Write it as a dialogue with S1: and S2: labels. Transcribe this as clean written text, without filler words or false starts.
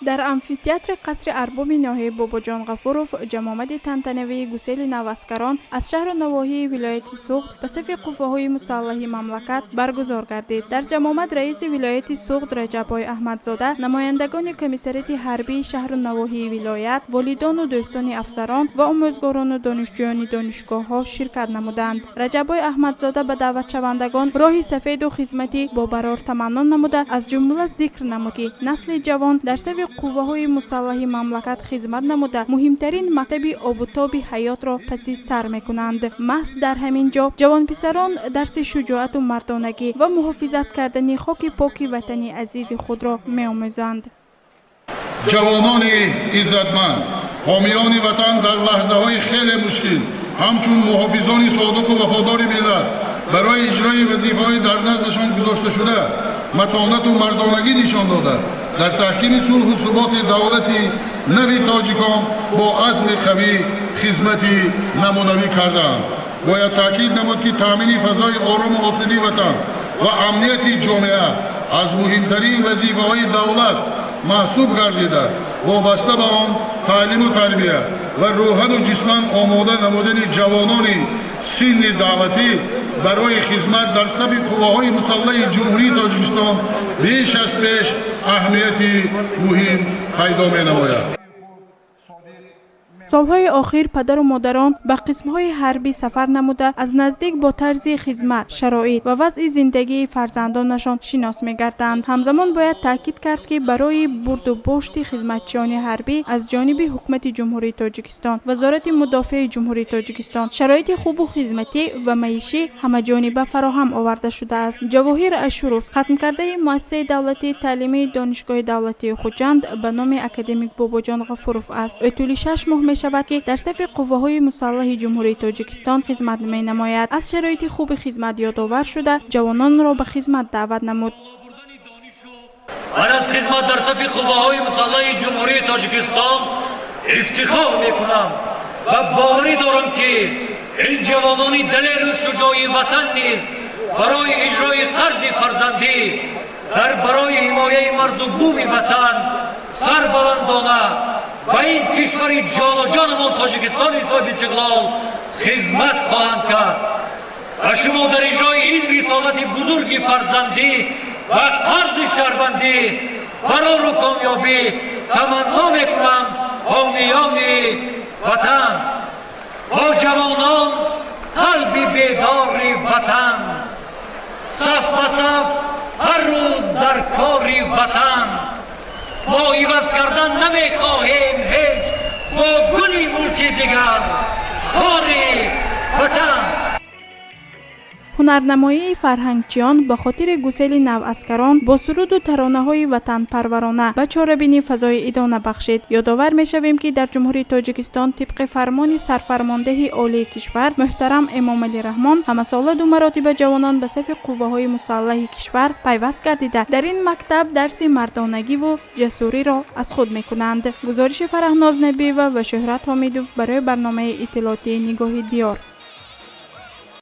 S1: در امفی‌تئاتر قصر ارباب ناحیه باباجان غفوروف جمامد تنتنوی گسیل نواسکران از شهر و نواحی ولایت سوخت به صف قوه‌های مسلح مملکت برگزار گردید. در جمامد رئیس ولایت سوخت رجب‌آی احمدزاده، نمایندگان کمیسریت حربی شهر و نواحی ولایت، والدان و دوستان افسران و آموزگاران و دانشجویان دانشگاه‌ها شرکت نمودند. رجب‌آی احمدزاده به دعوت شوندگان راه سفید و خدمتی با برار تمنا نموده از جمله ذکر نمود که نسل جوان در صف قوه‌های مسلح مملکت خدمت نموده مهمترین مکتب آب و تاب حیات را پس سر می‌کنند. محض در همین جا جوان پسران درس شجاعت و مردانگی و محافظت کردن خاک پاک وطن عزیز خود را می‌آموزند.
S2: جوانان عزتمند، حامیان وطن در لحظه‌های خیلی مشکل همچون محافظان صادق و وفادار ملت برای اجرای وظیفه‌های در نزدشان گذاشته شده متانت و مردانگی نشان داده در تحکیم صلح و ثبات دولت نوی تاجیکان با عزم قوی خدمتی نمونوی کردند. باید تاکید نمود که تامین فضای آرام و آسودی وطن و امنیت جامعه از مهمترین وظیفه‌های دولت محسوب گردیده. وابسته به آن تعلیم و تربیه و روحن و جسمن آماده نمودن جوانان سن دعوتی برای خدمت در صف قوه‌های مسلح جمهوری تاجیکستان بیش از پیش اهمیتی مهم پیدا می‌نماید.
S1: سالهای اخیر پدر و مادران به قسمهای حربی سفر نموده از نزدیک با طرز خدمت، شرایط و وضع زندگی فرزندانشان شناس می‌گردند. همزمان باید تاکید کرد که برای برد و باشت خدمتچیان حربی از جانب حکومت جمهوری تاجیکستان، وزارت مدافع جمهوری تاجیکستان شرایط خوب و خدمتی و معیشی همه‌جانبه فراهم آورده شده است. جواهر اشرف ختم کرده مؤسسه دولتی تعلیمی دانشگاه دولتی خوجند به نام اکادمیک باباجان غفوروف است. طول 6 ماه شود که در صف قوه‌های مسلح جمهوری تاجیکستان خدمت می‌نماید. از شرایط خوب خدمت یادآور شده جوانان را به خدمت دعوت نمود.
S3: من از خدمت در صف قوه‌های مسلح جمهوری تاجیکستان افتخار می‌کنم و باوری دارم که این جوانان دلیر و شجاع وطن نیز برای اجرای قرض فرزندی برای حمایت مرز و بوم وطن سربلندانه و این کشور جان و جانمان تاجیکستان صاحب استقلال خدمت خواهند کرد و شما در اجرای این رسالت بزرگ فرزندی و قرض شهروندی برای کامیابی تمنا میکنم حامیان وطن با جوانان قلب بیدار وطن صف به صف هر روز در کار وطن ما عوض کردن نمیخواهیم هیچ با گلی ملک دیگر کار وطن.
S1: هنرنمایی فرهنگچیان به خاطر گسیل نواسکران با سرود و ترانه‌های وطن پرورانه به چاره‌بینی فضای ادامه بخشید. یادآور می‌شویم که در جمهوری تاجیکستان طبق فرمان سرفرمانده عالی کشور محترم امام علی رحمان همه ساله و مراتب جوانان به صف قوه‌های مسلح کشور پیوست گردیده در این مکتب درس مردانگی و جسوری را از خود می‌کنند. گزارش فرهناز نبی و شهرت حمیدوف برای برنامه اطلاعاتی نگاه دیار.